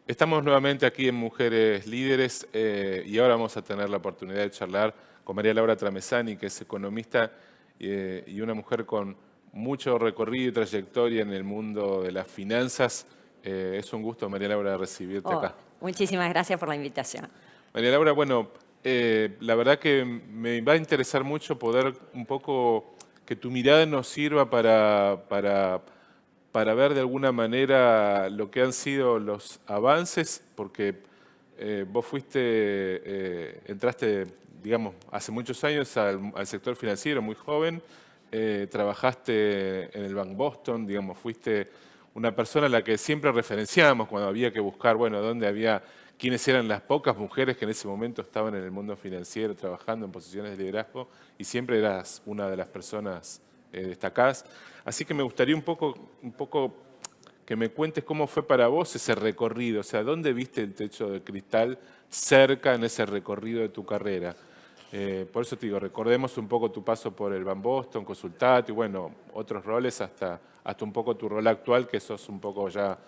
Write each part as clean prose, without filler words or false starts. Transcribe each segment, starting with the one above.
Estamos nuevamente aquí en Mujeres Líderes y ahora vamos a tener la oportunidad de charlar con María Laura Tramezzani, que es economista y una mujer con mucho recorrido y trayectoria en el mundo de las finanzas. Es un gusto, María Laura, recibirte Oh, acá. muchísimas gracias por la invitación. María Laura, bueno, la verdad que me va a interesar mucho poder un poco que tu mirada nos sirva para ver de alguna manera lo que han sido los avances, porque vos entraste, digamos, hace muchos años al sector financiero, muy joven, trabajaste en el Bank Boston, digamos, fuiste una persona a la que siempre referenciábamos cuando había que buscar, bueno, quiénes eran las pocas mujeres que en ese momento estaban en el mundo financiero trabajando en posiciones de liderazgo y siempre eras una de las personas destacadas. Así que me gustaría un poco que me cuentes cómo fue para vos ese recorrido, o sea, ¿dónde viste el techo de cristal cerca en ese recorrido de tu carrera? Por eso te digo, recordemos un poco tu paso por el Van Boston, Consultat y bueno, otros roles hasta un poco tu rol actual, que sos un poco ya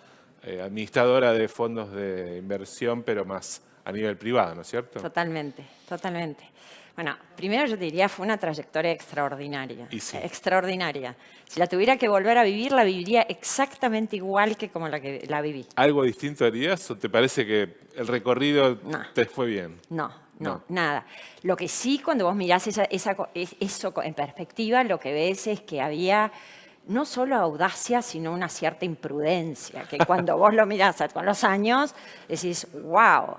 administradora de fondos de inversión, pero más a nivel privado, ¿no es cierto? Totalmente, totalmente. Bueno, primero yo te diría, fue una trayectoria extraordinaria. Y sí. Extraordinaria. Si la tuviera que volver a vivir, la viviría exactamente igual que como la viví. ¿Algo distinto harías o te parece que el recorrido No. te fue bien? No, nada. Lo que sí, cuando vos mirás eso en perspectiva, lo que ves es que había no solo audacia, sino una cierta imprudencia, que cuando vos lo mirás con los años, decís, wow.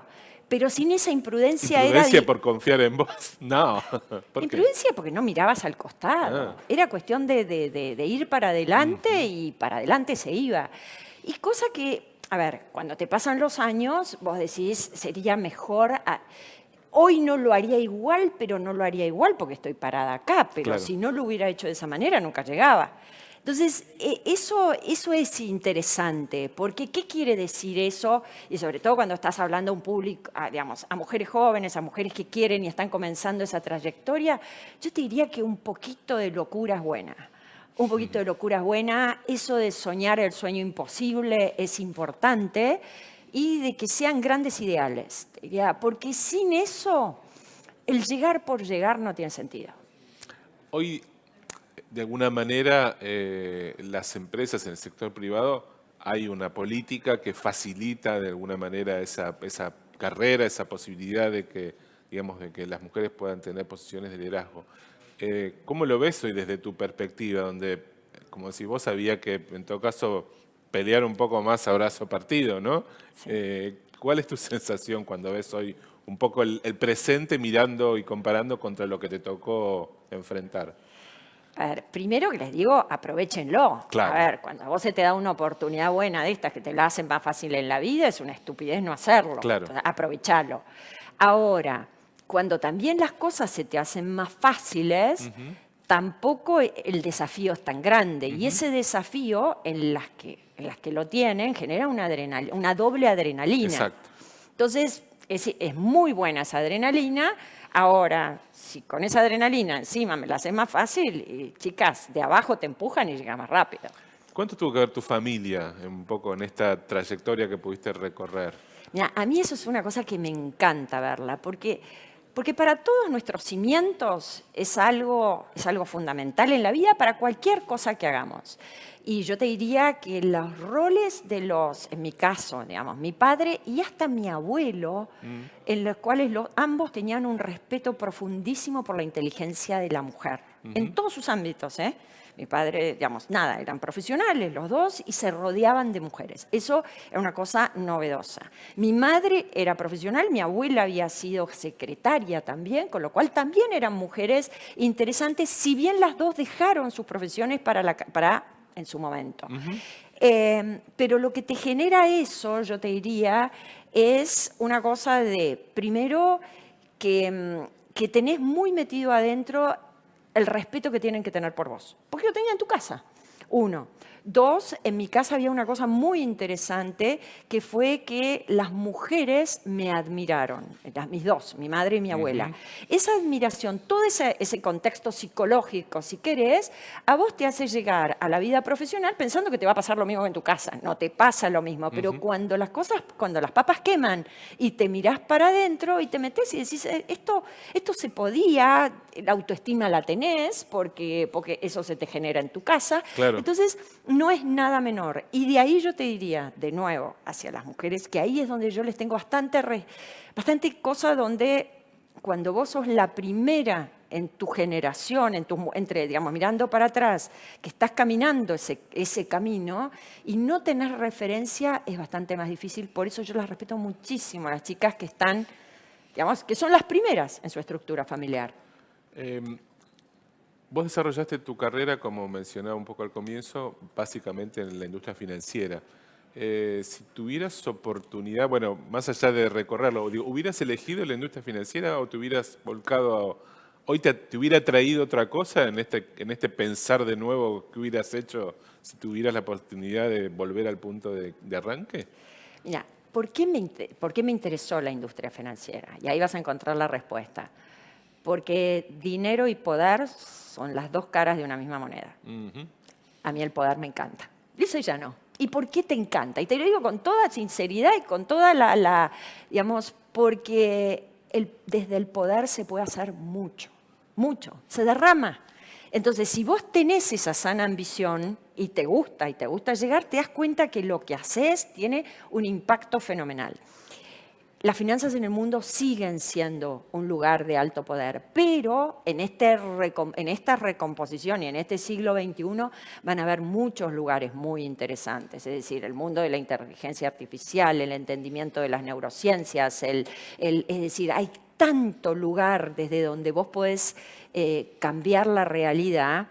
Pero sin esa imprudencia ¿Imprudencia por confiar en vos? No. ¿Por qué? Imprudencia porque no mirabas al costado. Ah. Era cuestión de ir para adelante y para adelante se iba. Y cosa que, a ver, cuando te pasan los años, vos decís, sería mejor... Hoy no lo haría igual, pero no lo haría igual porque estoy parada acá. Pero Claro. si no lo hubiera hecho de esa manera, nunca llegaba. Entonces, eso es interesante, porque ¿qué quiere decir eso? Y sobre todo cuando estás hablando a un público, digamos, a mujeres jóvenes, a mujeres que quieren y están comenzando esa trayectoria, yo te diría que un poquito de locura es buena. Un poquito de locura es buena, eso de soñar el sueño imposible es importante y de que sean grandes ideales, te diría, porque sin eso, el llegar por llegar no tiene sentido. Hoy, de alguna manera, las empresas en el sector privado, hay una política que facilita de alguna manera esa carrera, esa posibilidad de que, digamos, de que las mujeres puedan tener posiciones de liderazgo. ¿Cómo lo ves hoy desde tu perspectiva? Donde, como decís vos, había que, en todo caso, pelear un poco más a brazo partido, ¿no? Sí. ¿Cuál es tu sensación cuando ves hoy un poco el presente mirando y comparando contra lo que te tocó enfrentar? A ver, primero que les digo, aprovéchenlo. Claro. A ver, cuando a vos se te da una oportunidad buena de estas que te la hacen más fácil en la vida, es una estupidez no hacerlo. Claro. Entonces, aprovechalo. Ahora, cuando también las cosas se te hacen más fáciles, tampoco el desafío es tan grande. Y ese desafío, en las que lo tienen, genera una doble adrenalina. Exacto. Entonces, es muy buena esa adrenalina. Ahora, si con esa adrenalina encima me la hace más fácil, y chicas de abajo te empujan y llegas más rápido. ¿Cuánto tuvo que ver tu familia un poco en esta trayectoria que pudiste recorrer? Mira, a mí eso es una cosa que me encanta verla, porque para todos nuestros cimientos es algo fundamental en la vida para cualquier cosa que hagamos. Y yo te diría que los roles en mi caso, digamos, mi padre y hasta mi abuelo, en los cuales ambos tenían un respeto profundísimo por la inteligencia de la mujer, en todos sus ámbitos, ¿eh? Mi padre, digamos, nada, eran profesionales los dos y se rodeaban de mujeres. Eso era una cosa novedosa. Mi madre era profesional, mi abuela había sido secretaria también, con lo cual también eran mujeres interesantes, si bien las dos dejaron sus profesiones para en su momento. Pero lo que te genera eso, yo te diría, es una cosa de, primero, que tenés muy metido adentro el respeto que tienen que tener por vos. Porque lo tenía en tu casa, uno. Dos, en mi casa había una cosa muy interesante que fue que las mujeres me admiraron, mis dos, mi madre y mi abuela. Esa admiración, todo ese contexto psicológico, si querés, a vos te hace llegar a la vida profesional pensando que te va a pasar lo mismo que en tu casa. No te pasa lo mismo, pero cuando las papas queman y te mirás para adentro y te metés y decís, esto se podía, la autoestima la tenés porque eso se te genera en tu casa. Claro. Entonces, no es nada menor. Y de ahí yo te diría, de nuevo, hacia las mujeres, que ahí es donde yo les tengo bastante cosa donde cuando vos sos la primera en tu generación, digamos, mirando para atrás, que estás caminando ese camino y no tenés referencia, es bastante más difícil. Por eso yo las respeto muchísimo a las chicas que están, digamos, que son las primeras en su estructura familiar. Vos desarrollaste tu carrera, como mencionaba un poco al comienzo, básicamente en la industria financiera. Si tuvieras oportunidad, bueno, más allá de recorrerlo, digo, ¿hubieras elegido la industria financiera o te hubieras volcado hoy te hubiera traído otra cosa en este pensar de nuevo que hubieras hecho si tuvieras la oportunidad de volver al punto de arranque? Mira, ¿por qué me interesó la industria financiera? Y ahí vas a encontrar la respuesta. Porque dinero y poder son las dos caras de una misma moneda. A mí el poder me encanta. Eso ya no. ¿Y por qué te encanta? Y te lo digo con toda sinceridad y con toda digamos, porque desde el poder se puede hacer mucho, mucho. Se derrama. Entonces, si vos tenés esa sana ambición y te gusta llegar, te das cuenta que lo que haces tiene un impacto fenomenal. Las finanzas en el mundo siguen siendo un lugar de alto poder, pero en esta recomposición y en este siglo XXI van a haber muchos lugares muy interesantes. Es decir, el mundo de la inteligencia artificial, el entendimiento de las neurociencias, es decir, hay tanto lugar desde donde vos podés cambiar la realidad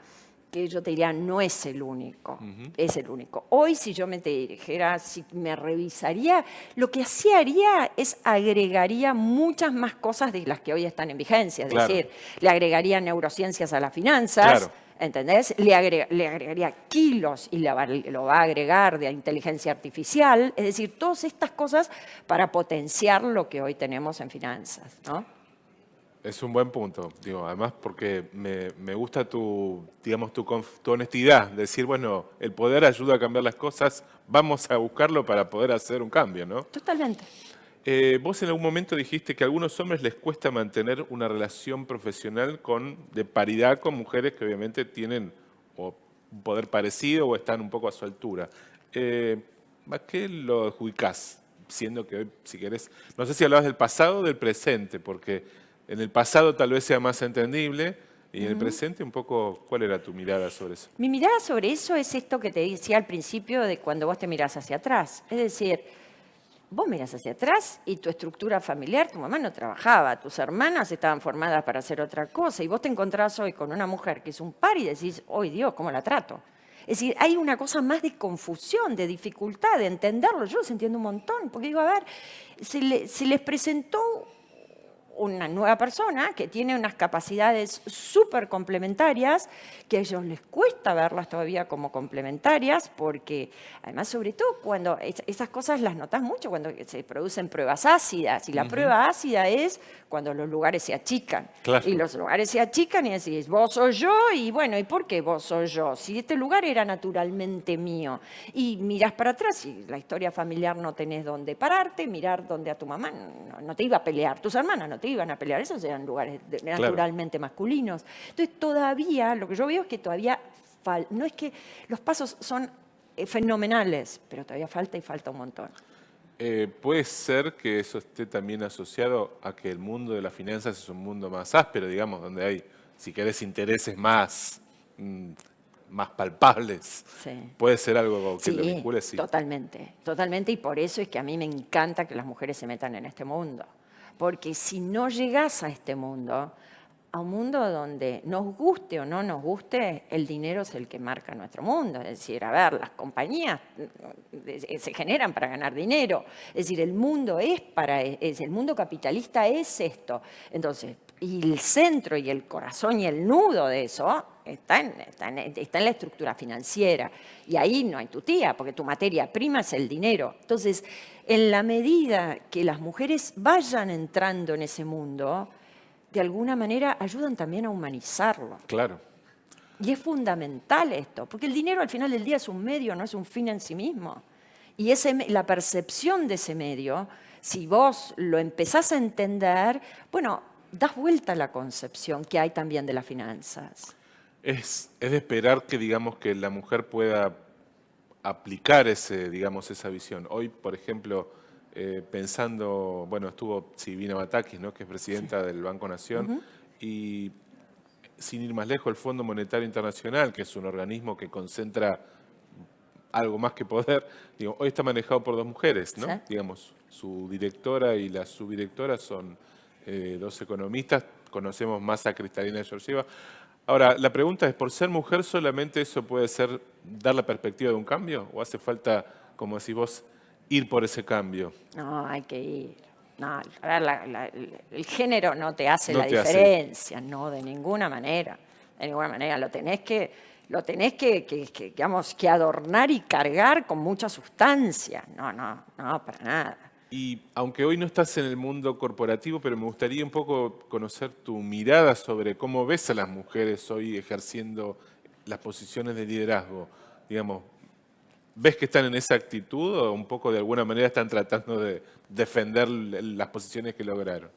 que yo te diría, no es el único, es el único. Hoy, si yo me dijera, si me revisaría, lo que sí haría es agregaría muchas más cosas de las que hoy están en vigencia. Es decir, le agregaría neurociencias a las finanzas, ¿entendés? Le agregaría kilos y lo va a agregar de inteligencia artificial. Es decir, todas estas cosas para potenciar lo que hoy tenemos en finanzas, ¿no? Es un buen punto, digo, además porque me gusta tu honestidad, decir, bueno, el poder ayuda a cambiar las cosas, vamos a buscarlo para poder hacer un cambio, ¿no? Totalmente. Vos en algún momento dijiste que a algunos hombres les cuesta mantener una relación profesional de paridad con mujeres que obviamente tienen un poder parecido o están un poco a su altura. ¿A qué lo adjudicás? Siendo que hoy, si querés, no sé si hablabas del pasado o del presente, porque en el pasado tal vez sea más entendible y en el presente un poco, ¿cuál era tu mirada sobre eso? Mi mirada sobre eso es esto que te decía al principio de cuando vos te mirás hacia atrás. Es decir, vos mirás hacia atrás y tu estructura familiar, tu mamá no trabajaba, tus hermanas estaban formadas para hacer otra cosa y vos te encontrás hoy con una mujer que es un par y decís, ¡ay Dios, cómo la trato! Es decir, hay una cosa más de confusión, de dificultad, de entenderlo. Yo los entiendo un montón, porque digo, a ver, se les presentó una nueva persona que tiene unas capacidades súper complementarias, que a ellos les cuesta verlas todavía como complementarias, porque además, sobre todo, cuando esas cosas las notas mucho cuando se producen pruebas ácidas, y la prueba ácida es cuando los lugares se achican. Claro. Y los lugares se achican y decís, vos sos yo, y bueno, ¿y por qué vos sos yo? Si este lugar era naturalmente mío. Y mirás para atrás, y la historia familiar no tenés dónde pararte, mirar dónde a tu mamá no te iba a pelear, tus hermanas no te iban a pelear, esos eran lugares naturalmente masculinos. Entonces todavía, lo que yo veo es que todavía, no es que los pasos son fenomenales, pero todavía falta un montón. Puede ser que eso esté también asociado a que el mundo de las finanzas es un mundo más áspero, digamos, donde hay, si querés, intereses más palpables. Sí. Puede ser algo que lo vincule, sí. Totalmente, totalmente, y por eso es que a mí me encanta que las mujeres se metan en este mundo. Porque si no llegás a este mundo, a un mundo donde nos guste o no nos guste, el dinero es el que marca nuestro mundo. Es decir, a ver, las compañías se generan para ganar dinero. Es decir, el mundo el mundo capitalista es esto. Entonces, y el centro y el corazón y el nudo de eso está en la estructura financiera. Y ahí no hay tu tía, porque tu materia prima es el dinero. Entonces, en la medida que las mujeres vayan entrando en ese mundo, de alguna manera ayudan también a humanizarlo. Claro. Y es fundamental esto, porque el dinero al final del día es un medio, no es un fin en sí mismo. Y la percepción de ese medio, si vos lo empezás a entender, bueno, das vuelta a la concepción que hay también de las finanzas. Es de esperar que, digamos, que la mujer pueda aplicar esa visión. Hoy, por ejemplo, pensando, bueno, estuvo Silvina Batakis, ¿no?, que es presidenta del Banco Nación, y sin ir más lejos, el Fondo Monetario Internacional, que es un organismo que concentra algo más que poder, digo, hoy está manejado por dos mujeres, ¿no? ¿Sí? Digamos, su directora y la subdirectora son dos economistas, conocemos más a Cristalina Georgieva. Ahora, la pregunta es, ¿por ser mujer solamente eso puede ser dar la perspectiva de un cambio? ¿O hace falta, como decís vos, ir por ese cambio? No, hay que ir. No, a ver, el género no te hace No la te hace. diferencia, no, de ninguna manera. De ninguna manera. Lo tenés digamos, que adornar y cargar con mucha sustancia. No, para nada. Y aunque hoy no estás en el mundo corporativo, pero me gustaría un poco conocer tu mirada sobre cómo ves a las mujeres hoy ejerciendo las posiciones de liderazgo. Digamos, ¿ves que están en esa actitud o un poco de alguna manera están tratando de defender las posiciones que lograron?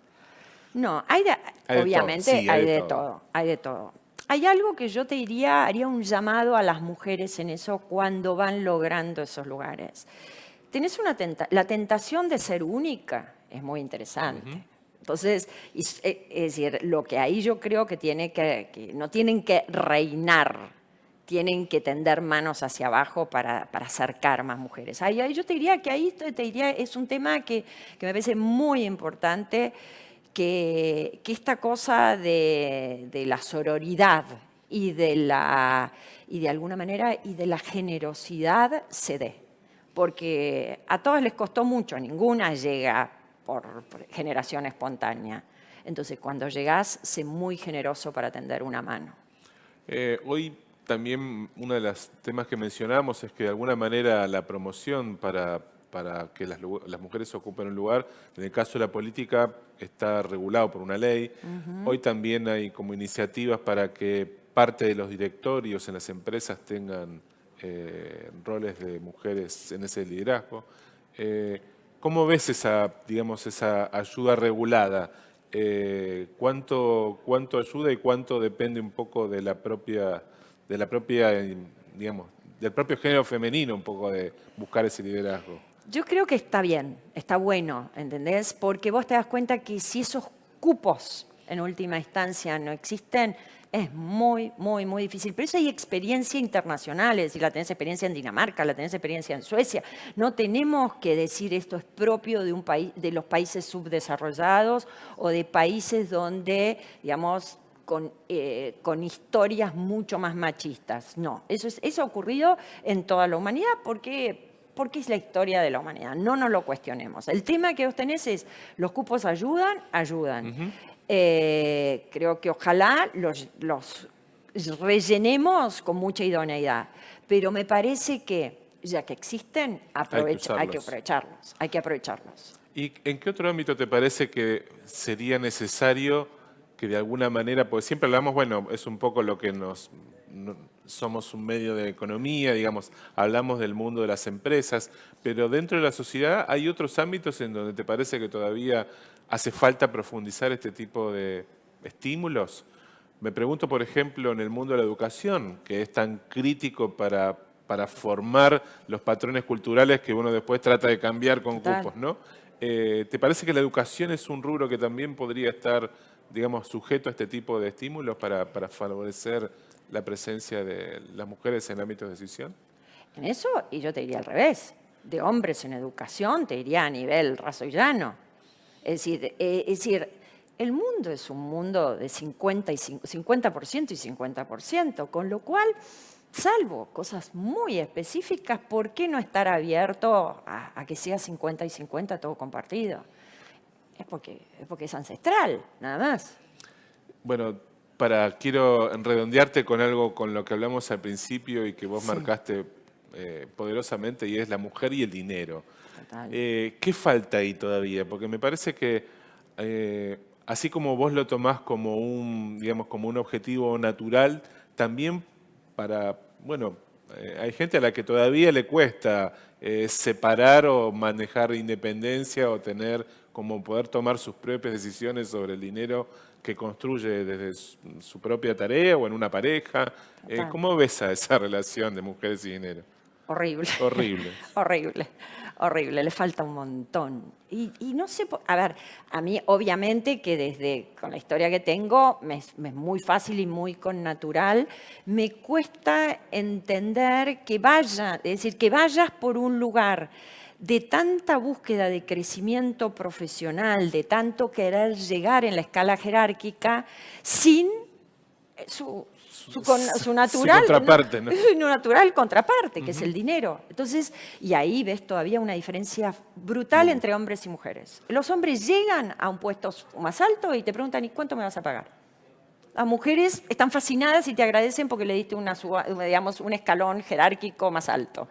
No, Hay de obviamente todo, sí, hay de todo, hay de todo. Hay algo que yo te diría, haría un llamado a las mujeres en eso cuando van logrando esos lugares. Tenés la tentación de ser única, es muy interesante. Entonces, es decir, lo que ahí yo creo que que no tienen que reinar, tienen que tender manos hacia abajo para acercar más mujeres. Ahí yo te diría que es un tema que me parece muy importante, que esta cosa de la sororidad y de alguna manera y de la generosidad se dé. Porque a todas les costó mucho, ninguna llega por generación espontánea. Entonces, cuando llegás, sé muy generoso para tender una mano. Hoy también uno de los temas que mencionamos es que de alguna manera la promoción para que las mujeres ocupen un lugar, en el caso de la política, está regulado por una ley. Hoy también hay como iniciativas para que parte de los directorios en las empresas tengan roles de mujeres en ese liderazgo. ¿Cómo ves esa ayuda regulada? ¿Cuánto ayuda y cuánto depende un poco de la propia, digamos, del propio género femenino, un poco de buscar ese liderazgo? Yo creo que está bien, está bueno, ¿entendés? Porque vos te das cuenta que si esos cupos en última instancia no existen, es muy, muy, muy difícil. Pero eso hay experiencia internacional, es decir, la tenés experiencia en Dinamarca, la tenés experiencia en Suecia. No tenemos que decir esto es propio de un país, de los países subdesarrollados o de países donde, digamos, con historias mucho más machistas. No, eso ha ocurrido en toda la humanidad porque es la historia de la humanidad. No nos lo cuestionemos. El tema que vos tenés es, los cupos ayudan. Creo que ojalá los rellenemos con mucha idoneidad. Pero me parece que, ya que existen, hay que aprovecharlos. ¿Y en qué otro ámbito te parece que sería necesario que de alguna manera, porque siempre hablamos, bueno, es un poco lo que somos un medio de economía, digamos, hablamos del mundo de las empresas, pero dentro de la sociedad hay otros ámbitos en donde te parece que todavía hace falta profundizar este tipo de estímulos? Me pregunto, por ejemplo, en el mundo de la educación, que es tan crítico para formar los patrones culturales que uno después trata de cambiar con cupos, ¿no? ¿Te parece que la educación es un rubro que también podría estar, digamos, sujeto a este tipo de estímulos para favorecer la presencia de las mujeres en ámbitos de decisión? En eso, y yo te diría al revés, de hombres en educación, te diría a nivel raso y llano. Es decir, el mundo es un mundo de 50% y 50%, con lo cual, salvo cosas muy específicas, ¿por qué no estar abierto a que sea 50 y 50 todo compartido? Es porque es ancestral, nada más. Bueno, quiero redondearte con algo con lo que hablamos al principio y que vos Sí. marcaste poderosamente, y es la mujer y el dinero. Total. ¿Qué falta ahí todavía? Porque me parece que así como vos lo tomás como un, digamos, como un objetivo natural, también bueno, hay gente a la que todavía le cuesta separar o manejar independencia o tener como poder tomar sus propias decisiones sobre el dinero que construye desde su propia tarea o en una pareja. Total. ¿Cómo ves a esa relación de mujeres y dinero? Horrible. Horrible. Horrible, horrible, le falta un montón. Y no sé, a ver, a mí obviamente que con la historia que tengo, me es muy fácil y muy connatural, me cuesta entender que es decir, que vayas por un lugar de tanta búsqueda de crecimiento profesional, de tanto querer llegar en la escala jerárquica, sin su natural, contraparte, ¿no? su natural contraparte, que es el dinero. Entonces, y ahí ves todavía una diferencia brutal entre hombres y mujeres. Los hombres llegan a un puesto más alto y te preguntan, ¿y cuánto me vas a pagar? Las mujeres están fascinadas y te agradecen porque le diste digamos, un escalón jerárquico más alto.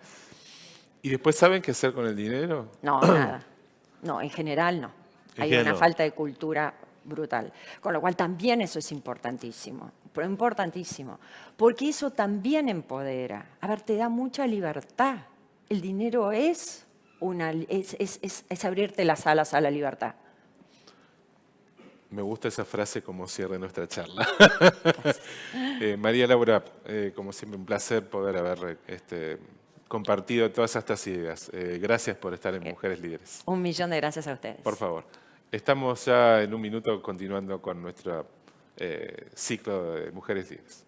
¿Y después saben qué hacer con el dinero? No, nada. No, en general no. Hay general una no. falta de cultura brutal. Con lo cual también eso es importantísimo. Pero importantísimo. Porque eso también empodera. A ver, te da mucha libertad. El dinero es abrirte las alas a la libertad. Me gusta esa frase como cierre nuestra charla. María Laura, como siempre, un placer poder haber compartido todas estas ideas. Gracias por estar en Mujeres Líderes. 1.000.000 de gracias a ustedes. Por favor. Estamos ya en un minuto continuando con nuestro ciclo de Mujeres Líderes.